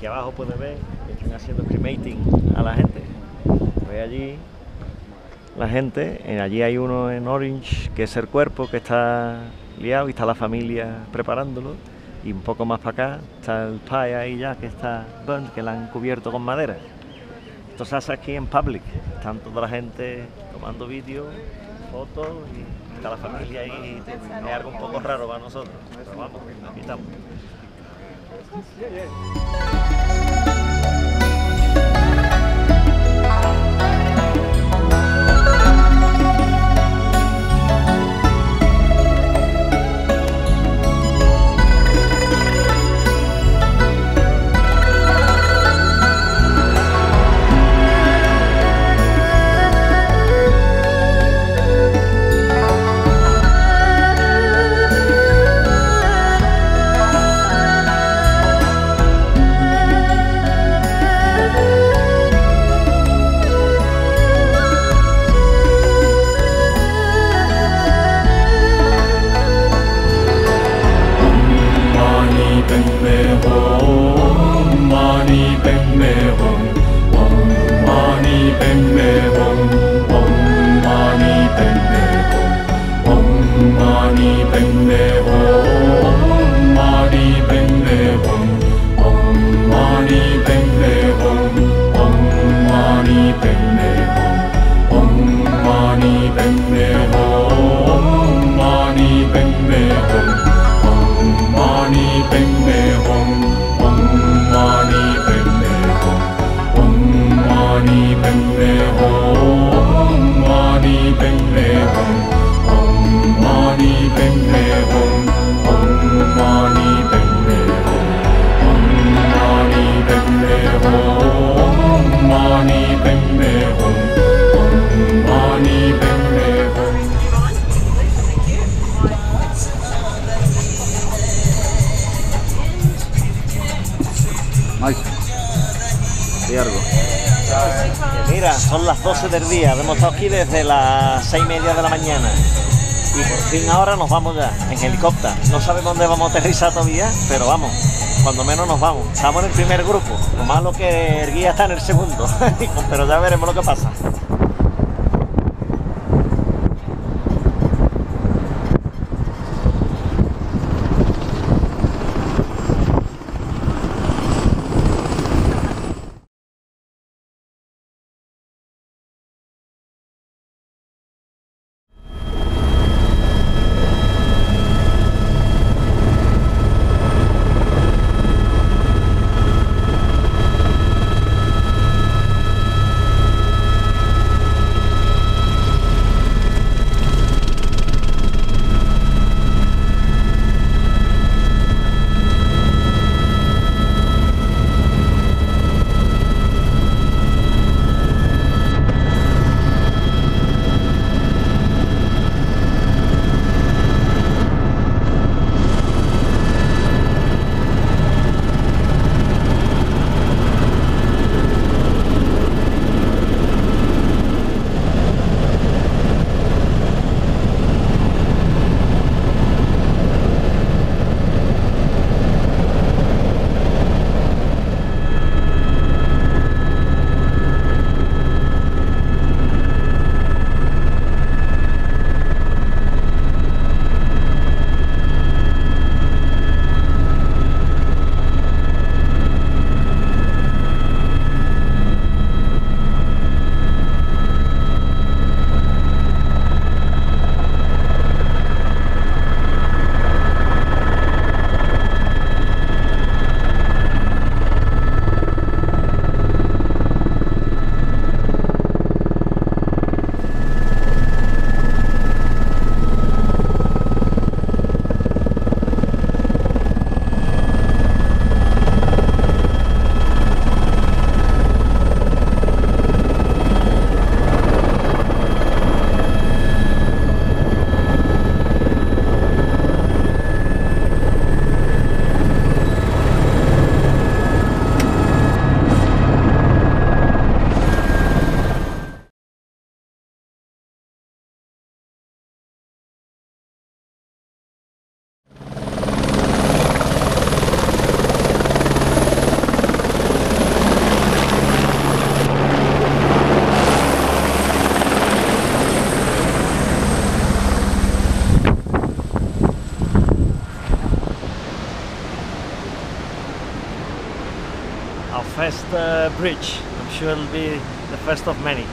Aquí abajo puedes ver que están haciendo cremating a la gente. Ve allí la gente, allí hay uno en orange que es el cuerpo que está liado y está la familia preparándolo, y un poco más para acá está el pie ahí ya que está burnt, que la han cubierto con madera. Esto se hace aquí en public, están toda la gente tomando vídeos, fotos y está la familia ahí. Es algo un poco raro para nosotros, pero vamos, aquí estamos. Mira, son las 12 del día, hemos estado aquí desde las 6:30 de la mañana y por fin ahora nos vamos ya en helicóptero. No sabemos dónde vamos a aterrizar todavía, pero vamos, cuando menos nos vamos. Estamos en el primer grupo, lo malo que el guía está en el segundo, pero ya veremos lo que pasa. first bridge. I'm sure it'll be the first of many.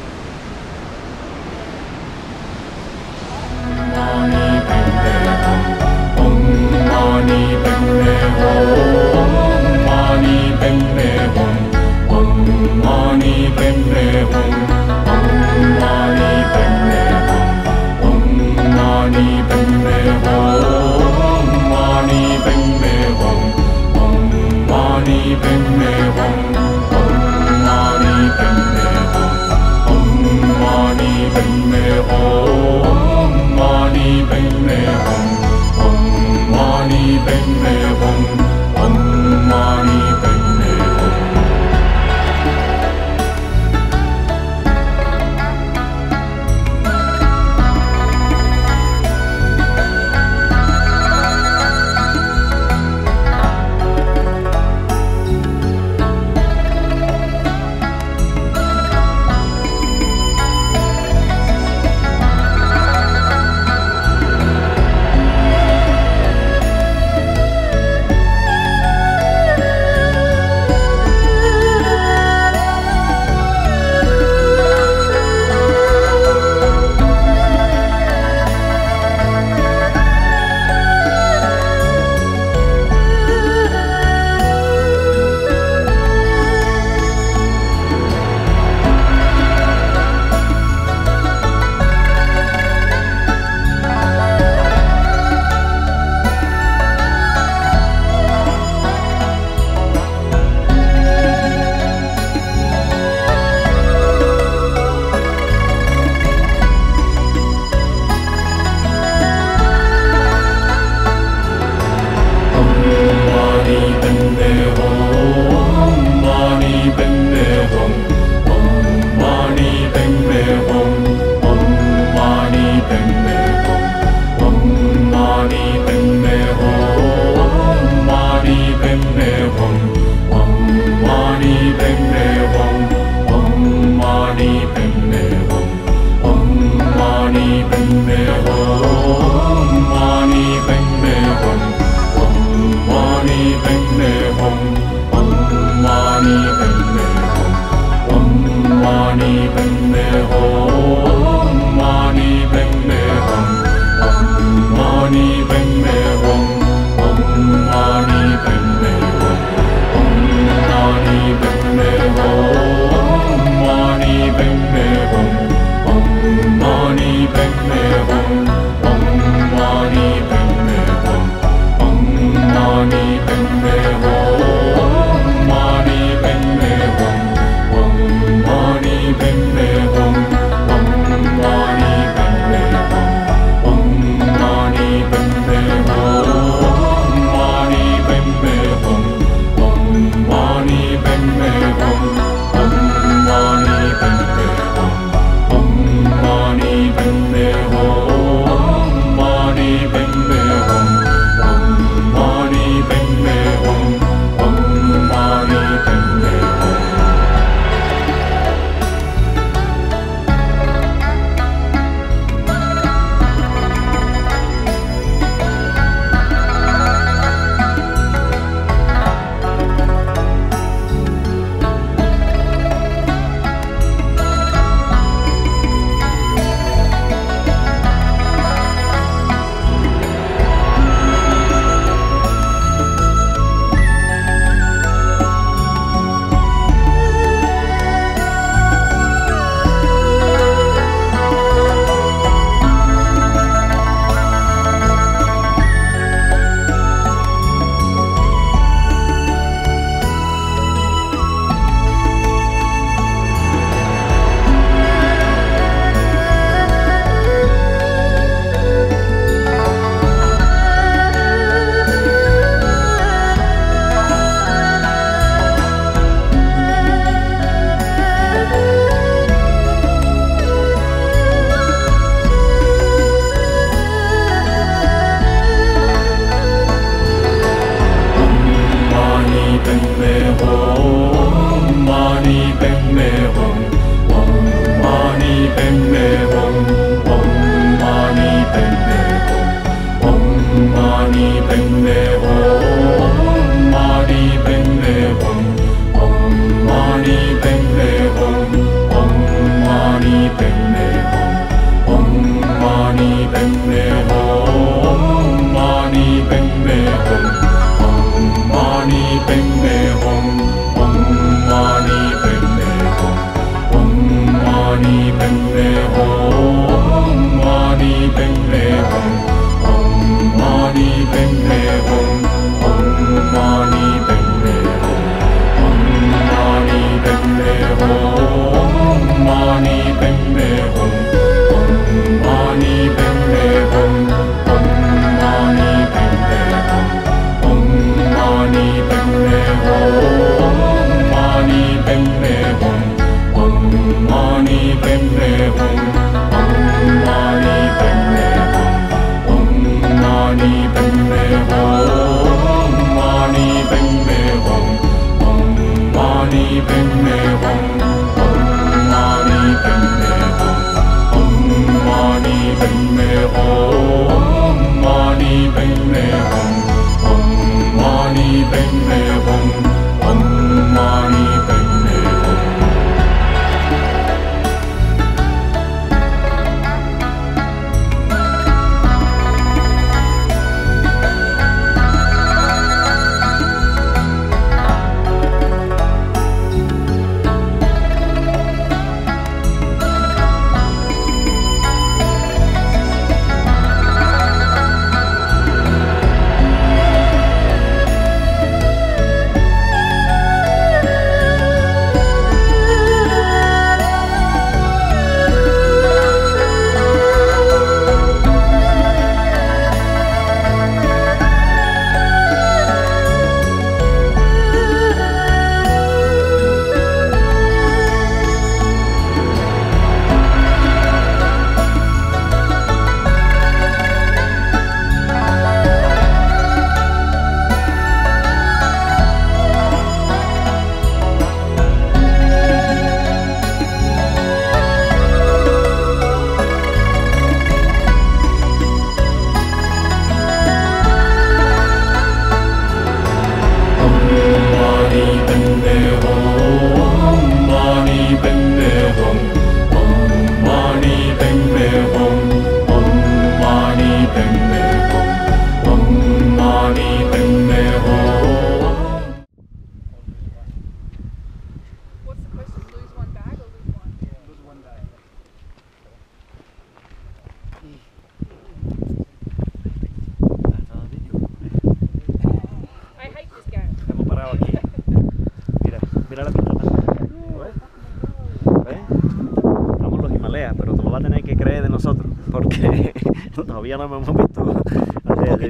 Porque todavía no hemos visto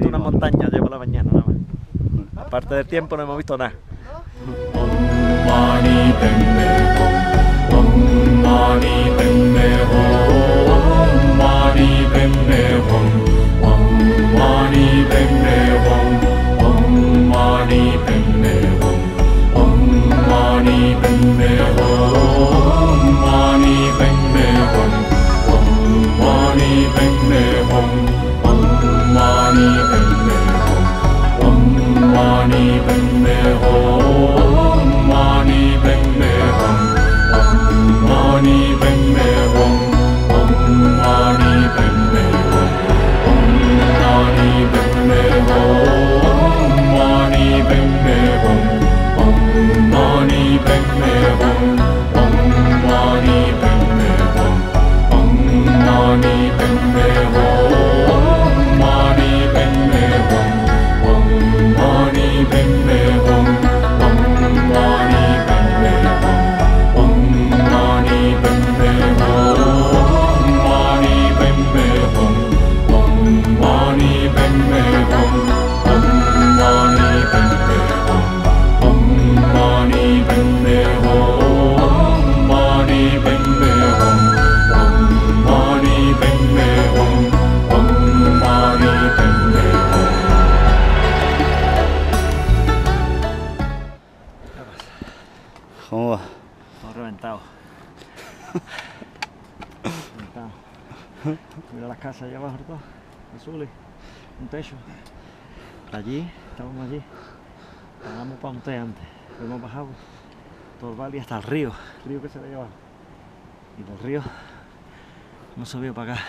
una montaña ayer por la mañana nada más. Aparte del tiempo no hemos visto nada. ¿Cómo va? Todo reventado. Mira las casas allá abajo, todo azules, un techo. Allí, estábamos allí. Pagamos para un té antes. Hemos bajado todo el valle hasta el río que se ve allá abajo. Y del río hemos subido para acá.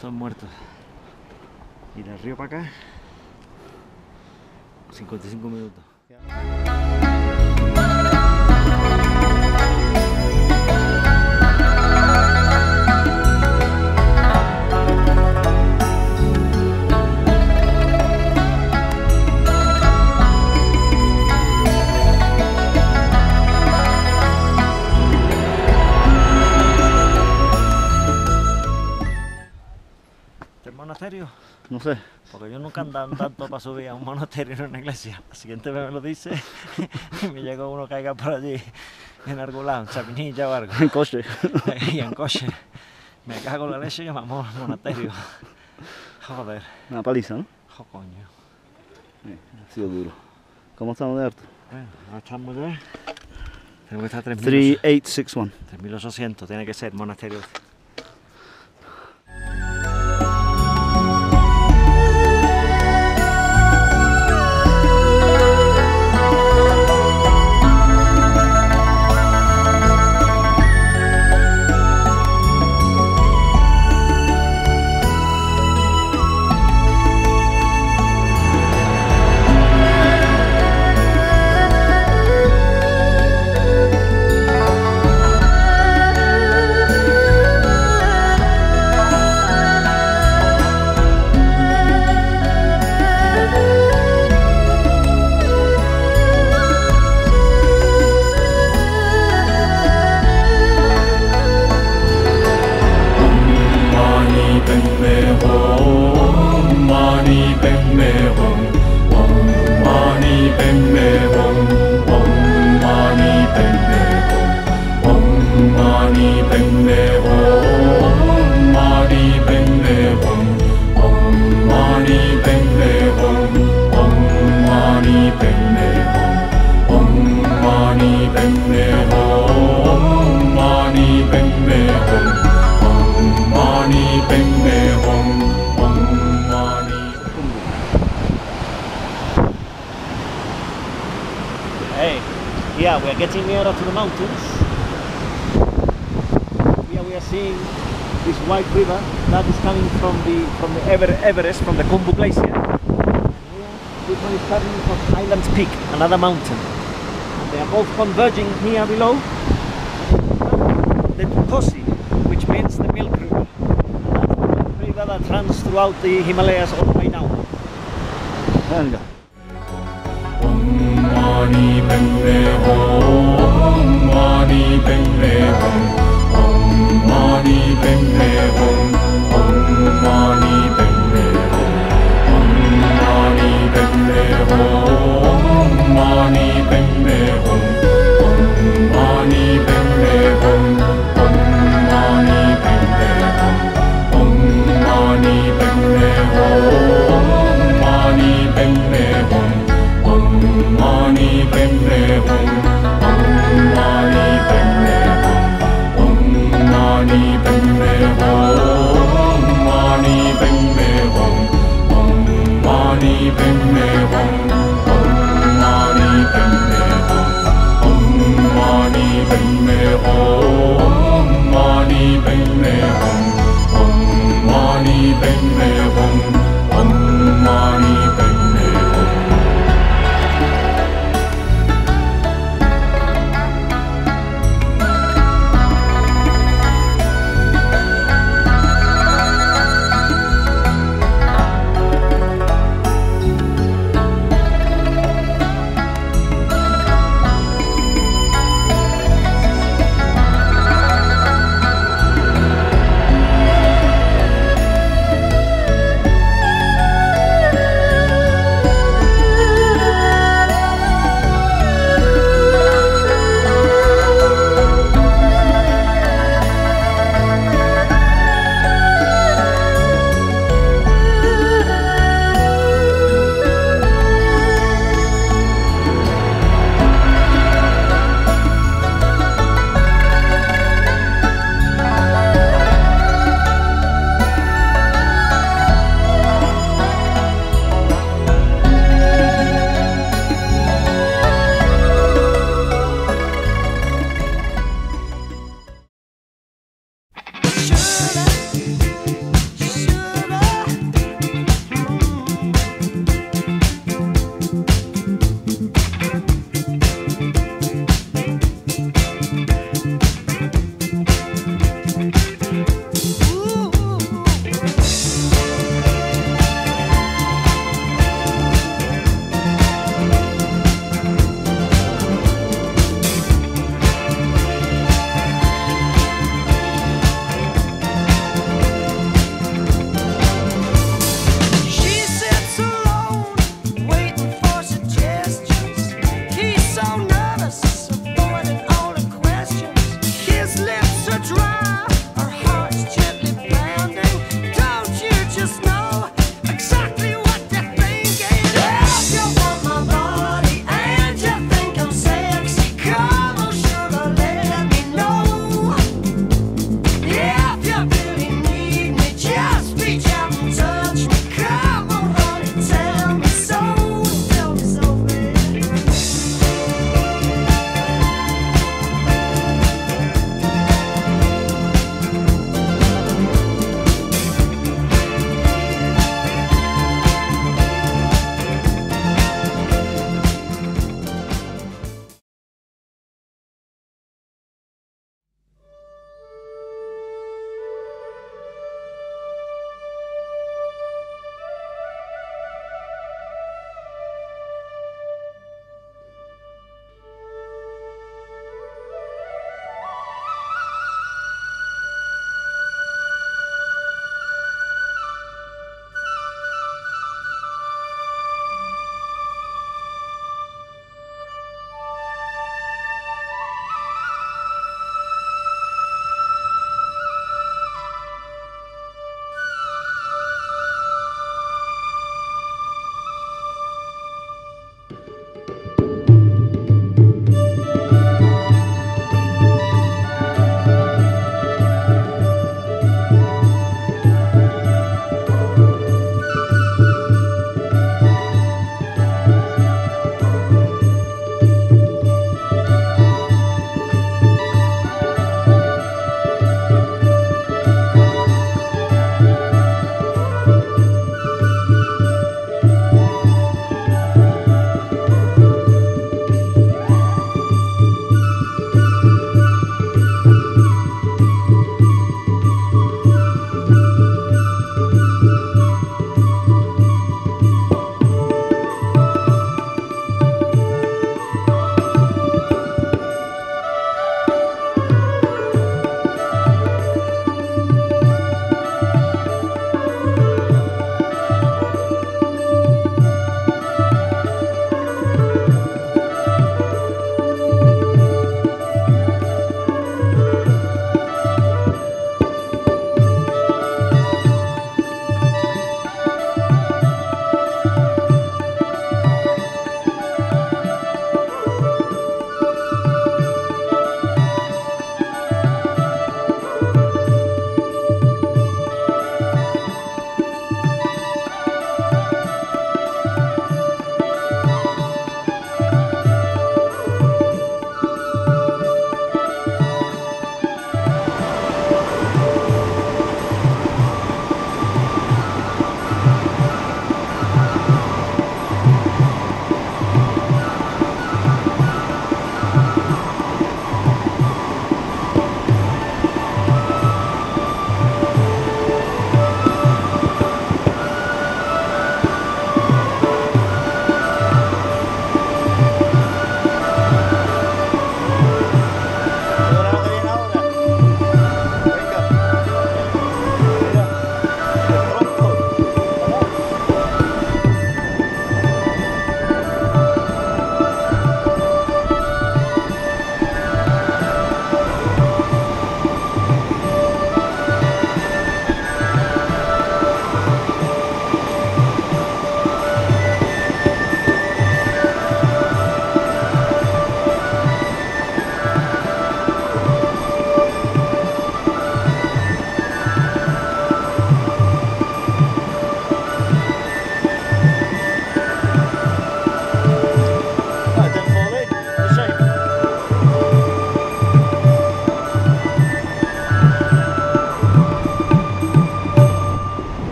Todos muertos. Y del río para acá 55 minutos. ¿Monasterio? No sé. Porque yo nunca he andado tanto para subir a un monasterio en una iglesia. La siguiente vez me lo dice y me llega uno caiga por allí en algún lado, en Chapinilla o algo. En coche. Y en coche. Me cago en la leche y llamamos al monasterio. Joder. Una paliza, ¿no? Coño. Ha sido duro. ¿Cómo estamos de harto? Bueno, ahora estamos ya Tengo que estar 3861. 3800, tiene que ser monasterio. Hey, yeah, we are getting nearer to the mountains. Here we are seeing this white river that is coming from the Everest, from the Khumbu Glacier. This one is coming from Island Peak, another mountain. They are both converging here below. The Tukosi, which means the Milk River. And that's the river that runs throughout the Himalayas all the way down. There we go. Mani Padme Hum, Mani Padme Hum, Om Mani Padme Hum, Om Mani Padme Hum, Om Mani Padme Hum, Mani Padme Hum, Om Mani Padme Hum, Om Mani Padme Hum, Om Mani Padme Hum, Mani Padme Hum. Mani Padme Hum, Om Mani Padme Hum, Om Mani Padme Hum, Mani Padme Hum, Om Mani Padme Hum, Om Mani Padme Hum, Om Mani Padme Hum, Mani Padme Hum, Om Mani Padme Hum, Om Mani Padme Hum.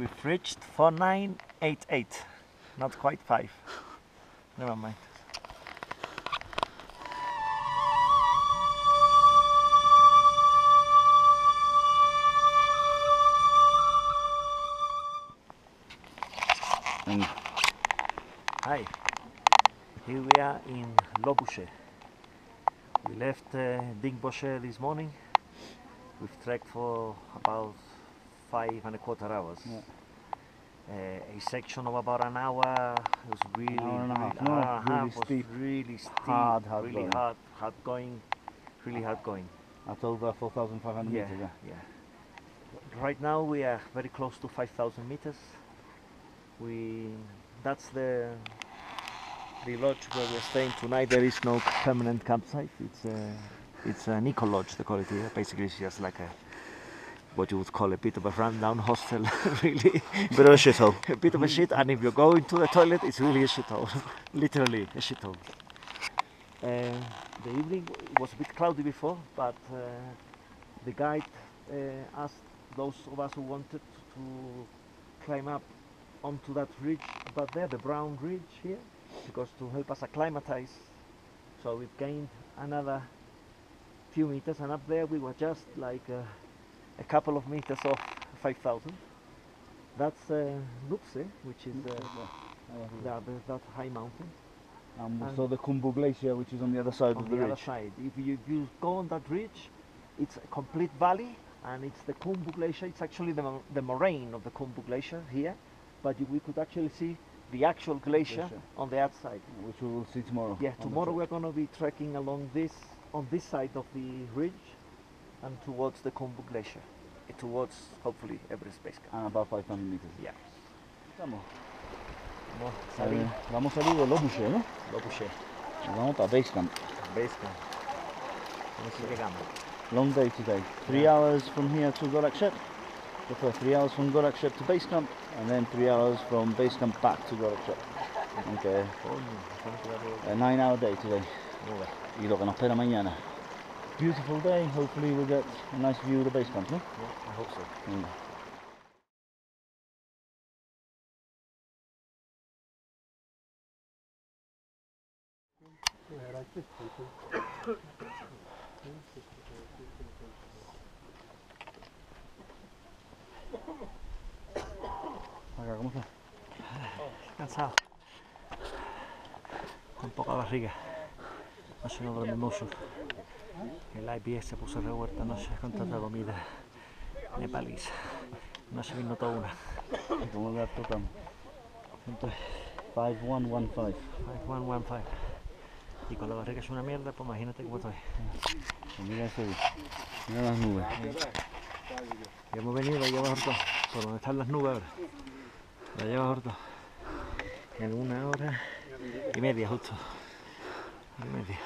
We've reached 4988, not quite 5. Never mind. Hi, here we are in Lobouche. We left Dingbosche this morning. We've trekked for about 5.25 hours. Yeah. A section of about an hour was really, hour and a half, really, no, hour and a half really was steep. really steep, Hard really going. hard going, really hard going. That's over 4,500 Yeah, meters. yeah. Right now we are very close to 5,000 meters. That's the lodge where we're staying tonight. There is no permanent campsite. It's an eco lodge, they call it here. Basically, it's just like what you would call a bit of a rundown hostel, really. Bit of a shithole. A bit of a shit, and if you go into the toilet, it's really a shithole. Literally a shithole. The evening was a bit cloudy before, but the guide asked those of us who wanted to climb up onto that ridge, but there, the brown ridge here, because to help us acclimatize. So we've gained another few meters, and up there we were just like a couple of meters off 5,000. That's Lupse, which is that high mountain. And so the Kumbu Glacier, which is on the other side On of the the other ridge. side, if you go on that ridge, it's a complete valley, and it's the Kumbu Glacier. It's actually the moraine of the Kumbu Glacier here, but we could actually see the actual glacier on the outside. Which we will see tomorrow. Yeah, tomorrow we're going to be trekking along on this side of the ridge and towards the Kumbu Glacier, towards hopefully Everest Base Camp. And about 500 meters. Yeah. Vamos. Salir. Vamos a salir de Lobouche, ¿no? Lobouche, Nos vamos para Base Camp. Base Camp. Con eso llegamos. Long day today. 3 hours from here to Gorakshep. The first 3 hours from Gorakshep to Base Camp, and then 3 hours from Base Camp back to Gorakshep. Okay. A 9-hour day today. Y lo que nos espera mañana. Beautiful day. Hopefully we'll get a nice view of the Base Camp, no? Yeah, I hope so. Acá, ¿cómo está? Cansado. Con poca barriga. Noche no dormí mucho. El IBS se puso revuelta anoche con tanta comida nepalís. Noche vino toda una. ¿Cómo le tocamos? 5115. 5115. Y con la barriga es una mierda, pues imagínate cómo estoy. Mira eso, mira las nubes. Y hemos venido allá abajo todo, por donde están las nubes ahora. De allá abajo todo. En 1 hora y media justo. Y media.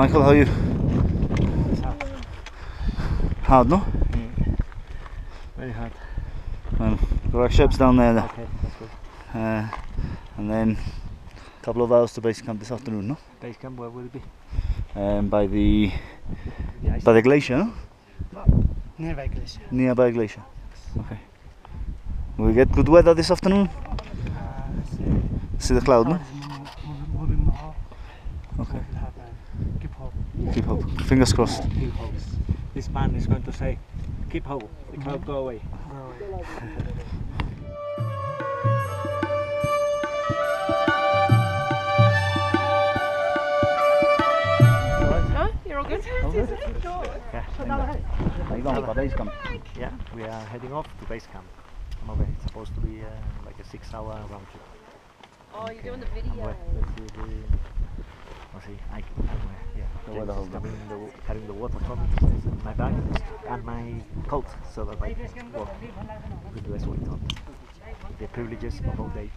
Michael, how are you? Hard, no? Very hard. Well, our ship's down there, Okay, that's good. and then a couple of hours to base camp this afternoon, no? Base camp, where will it be? By the Yeah, glacier, no? Nearby glacier. Nearby glacier. Okay. Will we get good weather this afternoon? See the cloud, no? Moving more. Okay. We'll have keep hope. Keep hope. Fingers crossed. keep hope. This man is going to say, keep hope, the cloud go away. Go away. Huh? You're all good? All good? Okay. Are you going for base camp? Yeah, we are heading off to base camp. Okay, it's supposed to be like a 6-hour round trip. Oh, you're doing the And video. let's see the. Let's see, yeah. The weather James is holder. carrying the water from my bag and my coat so that I can walk with less weight on. The privileges of old age.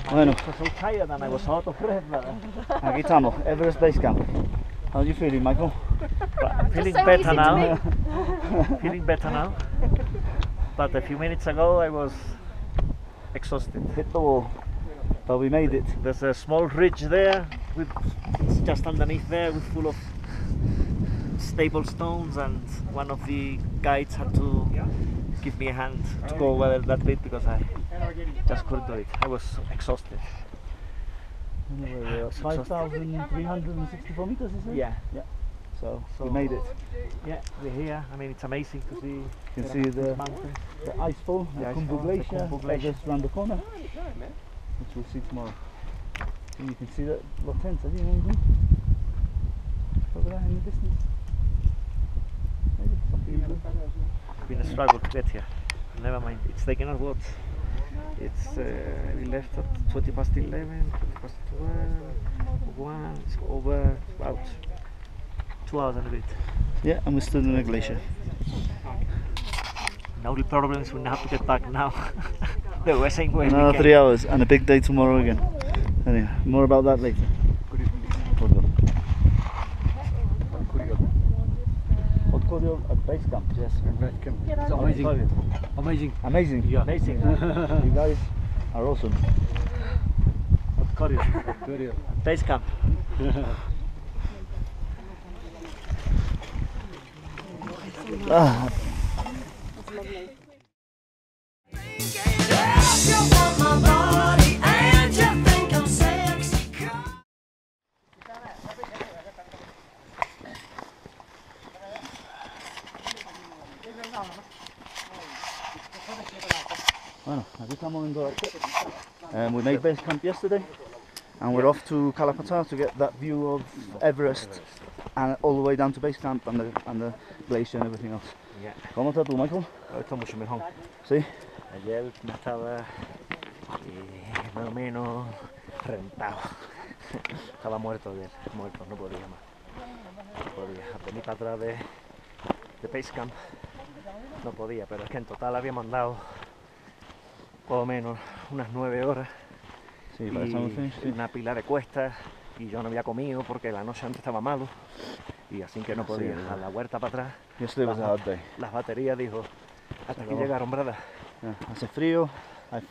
Bueno, I was so tired and I was out of breath. aquí estamos, Everest Base Camp. How are you feeling, Michael? But feeling so better easy to now. Feeling better now. But a few minutes ago I was exhausted. Hit the wall, but we made it. There's a small ridge there, with it's just underneath there, with full of stable stones, and one of the guides had to give me a hand to go over that bit because I just couldn't do it. I was exhausted. Anyway, we're at 5,364 meters, is it? Yeah. So we So- made it. Yeah, we're here. I mean, it's amazing to see. You can see the mountain. icefall, The the icefall, Kumbu the Glacier, Kumbu Glacier. just round the corner, which we'll see tomorrow. And you can see that lot tents, I think, over there in the distance. Maybe something in blue. It's been a struggle to get here. Never mind. It's taken us what? It's we left at 20 past 11, 20 past 12, 1. It's over about 2 hours and a bit. Yeah, and we're still in a glacier. Now the problem is we have to get back now. The same way we Another came. 3 hours and a big day tomorrow again. Anyway, more about that later. Hot cordial at base camp, yes. It's amazing. Amazing. Amazing. Yeah. Amazing. You guys are awesome. Hot cordial. Good. Base camp. Ah, bueno, aquí estamos en Gorakset. We made base camp yesterday, and we're off to Pattar to get that view of Everest and all the way down to base camp and the glacier and everything else. Yeah. ¿Cómo estás tú, Michael? Hoy está mucho mejor. Sí. Ayer me estaba más o menos reventado. Estaba muerto ayer, muerto, no podía más. No podía, venir para atrás de Base Camp no podía, pero es que en total habíamos andado por lo menos unas 9 horas Sí, by the time we finished, y una pila de cuestas, y yo no había comido porque la noche antes estaba malo y así que no podía. Sí, A la vuelta para atrás, yesterday was a hard day. las baterías dijo, hasta aquí llegaron, brother. Yeah, hace frío.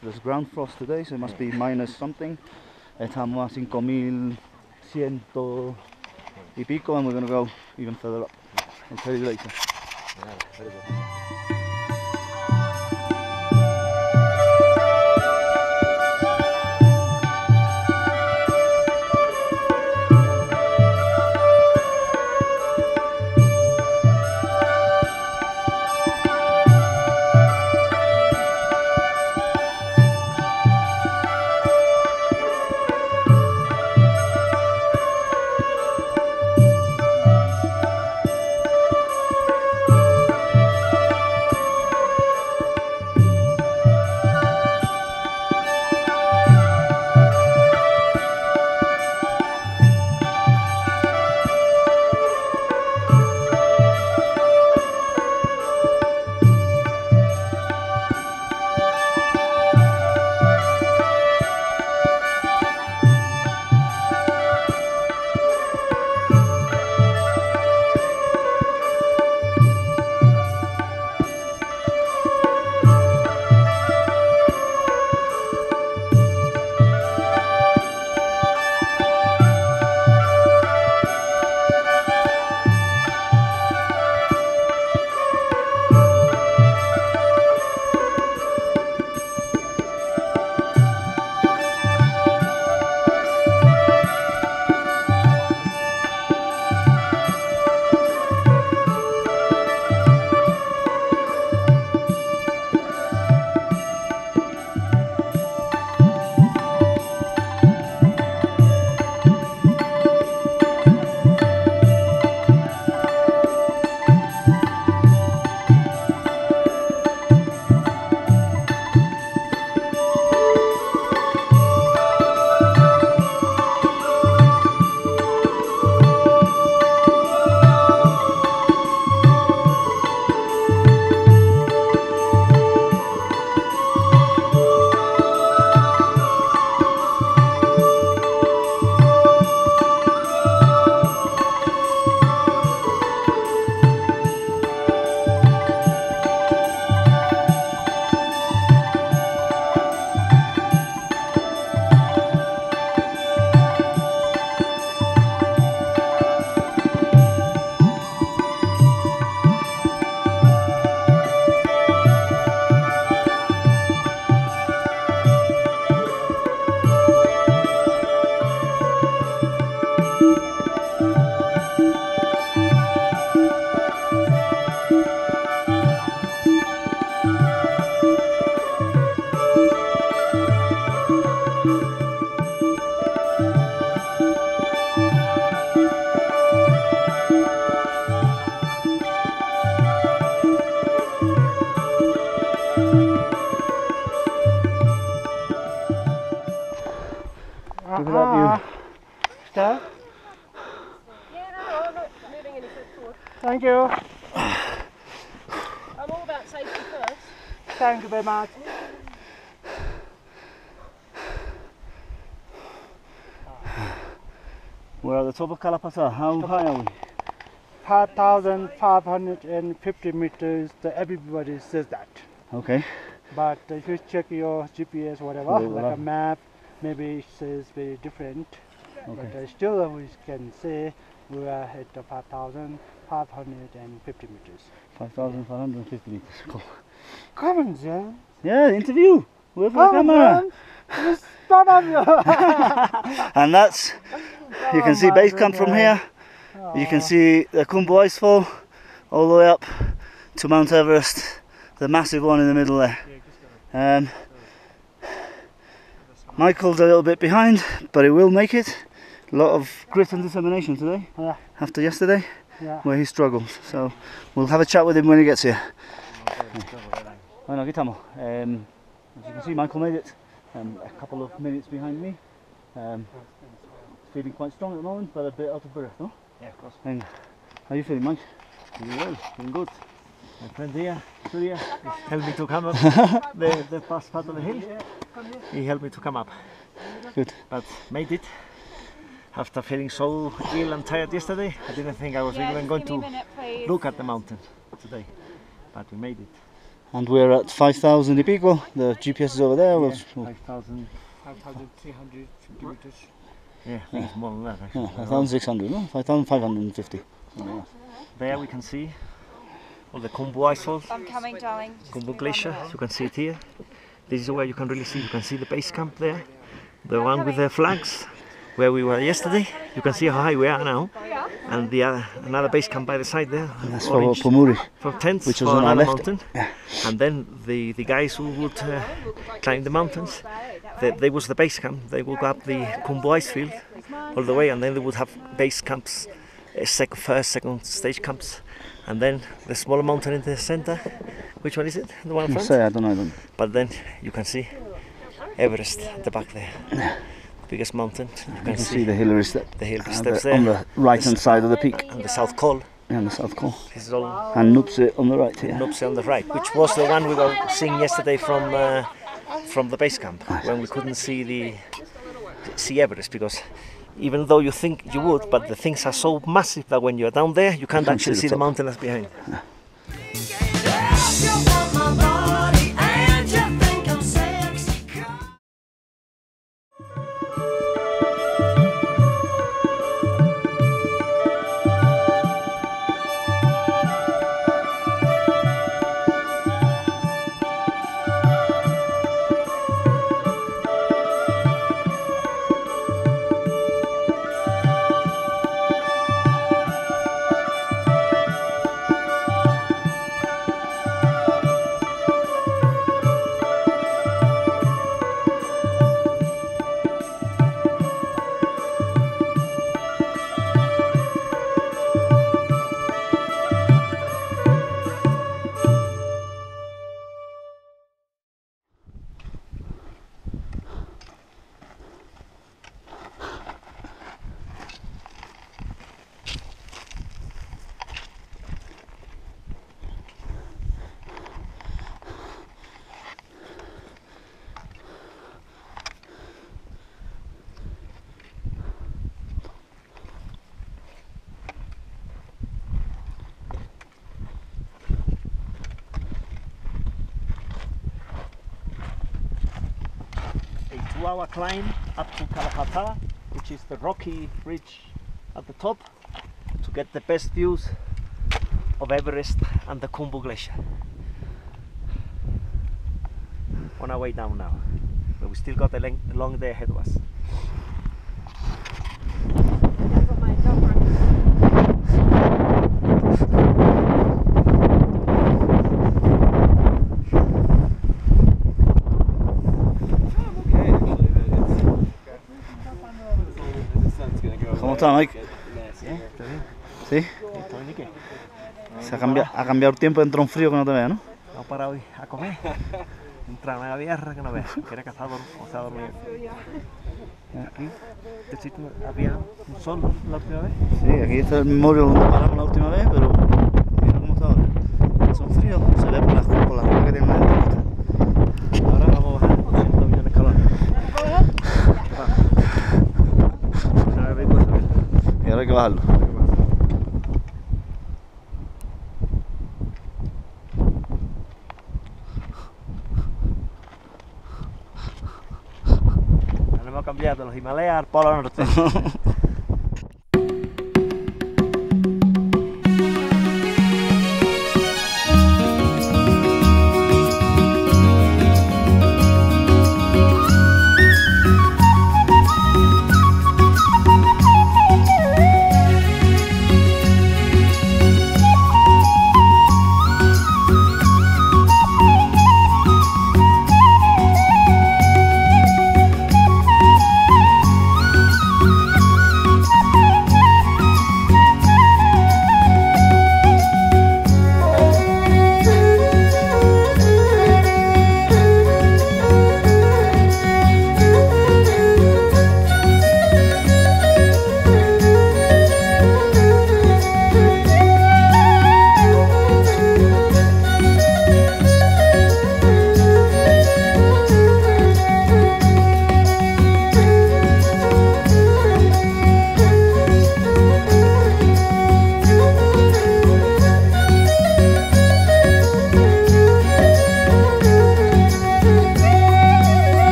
There's ground frost today, so it must be minus something. Estamos a 5100 y pico, and we're going to go even further up. I'll tell you later. Nada, very good. Give it up, Start. Yeah, no, I'm not moving any foot forward. Thank you. I'm all about safety first. Thank you very much. We're at the top of Kalapasa. How high are we? 5,550 meters. Everybody says that. Okay. But if you check your GPS, whatever, Well, like a map, maybe it says very different. Okay. But still, we can say we are at 5,550 meters. 5,550 meters. Cool. Come on, Jen. Yeah, interview with the Come on, camera. Jen. Just stand up your. And that's, you can see base camp from here. You can see the Kumbu Icefall all the way up to Mount Everest, the massive one in the middle there. Michael's a little bit behind, but he will make it. A lot of grit and determination today, Yeah. after yesterday, Yeah. where he struggled. So we'll have a chat with him when he gets here. Bueno, aquí estamos. As you can see, Michael made it. A couple of minutes behind me. Feeling quite strong at the moment, but a bit out of breath, no? Yeah, of course. Venga. How you feeling, Mike? Feeling well, feeling good. My friend here, Surya, helped me to come up the first part of the hill. He helped me to come up. Good. But made it. After feeling so ill and tired yesterday, I didn't think I was even going to look at the mountain today. But we made it. And we're at 5,000 y pico. The GPS is over there. 5,000. 5,300 centimeters. Yeah, I think it's more than that actually. Yeah, 5,600, no? 5,550. There we can see all the Khumbu ice falls. I'm coming, darling. Khumbu Glacier, you can see it here. This is where you can really see, you can see the base camp there. The one with the flags, where we were yesterday. You can see how high we are now. And the another base camp by the side there. And that's for orange, Pomuri, for tents, which was for on our another left. mountain. Yeah. And then the guys who would climb the mountains, they was the base camp. They would go up the Khumbu ice field all the way, and then they would have base camps, first, second stage camps, and then the smaller mountain in the center. Which one is it? The one in front? I don't know. But then you can see Everest at the back there. The biggest mountain. You can see the Hillary step. the Hillary steps there. On the right hand side of the peak. And the South Col. Yeah, on the south col. This is all And Nupse on the right here. Nupse on the right, which was the one we were seeing yesterday from the base camp, when we couldn't see Everest, because even though you think you would, but the things are so massive that when you're down there, you can't actually see the mountain that's behind. A 2-hour climb up to Pattar, which is the rocky ridge at the top, to get the best views of Everest and the Khumbu Glacier. On our way down now, but we still got a long day ahead of us. ¿Cómo está, Mike? Está bien. ¿Sí? Está bien, ¿y qué? Ha cambiado el tiempo, entra un frío que no te vea, ¿no? Vamos para hoy a comer. Entra una guerra que no veas, que era cazador o se ha dormido. Aquí, este sitio había un sol la última vez. Sí, aquí está el memorial donde paramos la última vez, pero mira cómo está ahora. Hace un frío, se ve por las rocas que tienen la entrevista. Ahora vamos a bajar 200 millones de escalones. Y ahora hay que bajarlo. Ahora hemos cambiado de los Himalayas al Polo Norte.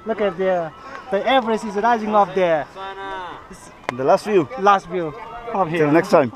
Look at there. The Everest is rising up there. The last view. Last view up here. Till next time.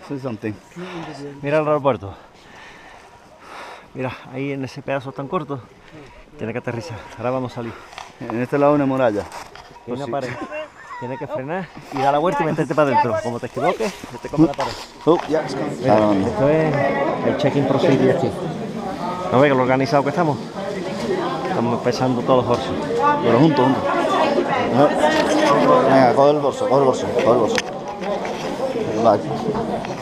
Say something. Mira el aeropuerto. Mira, ahí en ese pedazo tan corto. Tiene que aterrizar. Ahora vamos a salir. En este lado una muralla. Y una pared. Tienes que frenar y dar la vuelta y meterte para adentro. Como te equivoques, te come la pared. Oh, yeah, it's coming. Mira, esto es el check-in procedure aquí. ¿No ves que lo organizado que estamos? Estamos pesando todos los bolsos. Pero juntos. Venga, coge el bolso, coge el bolso, coge el bolso. Vale.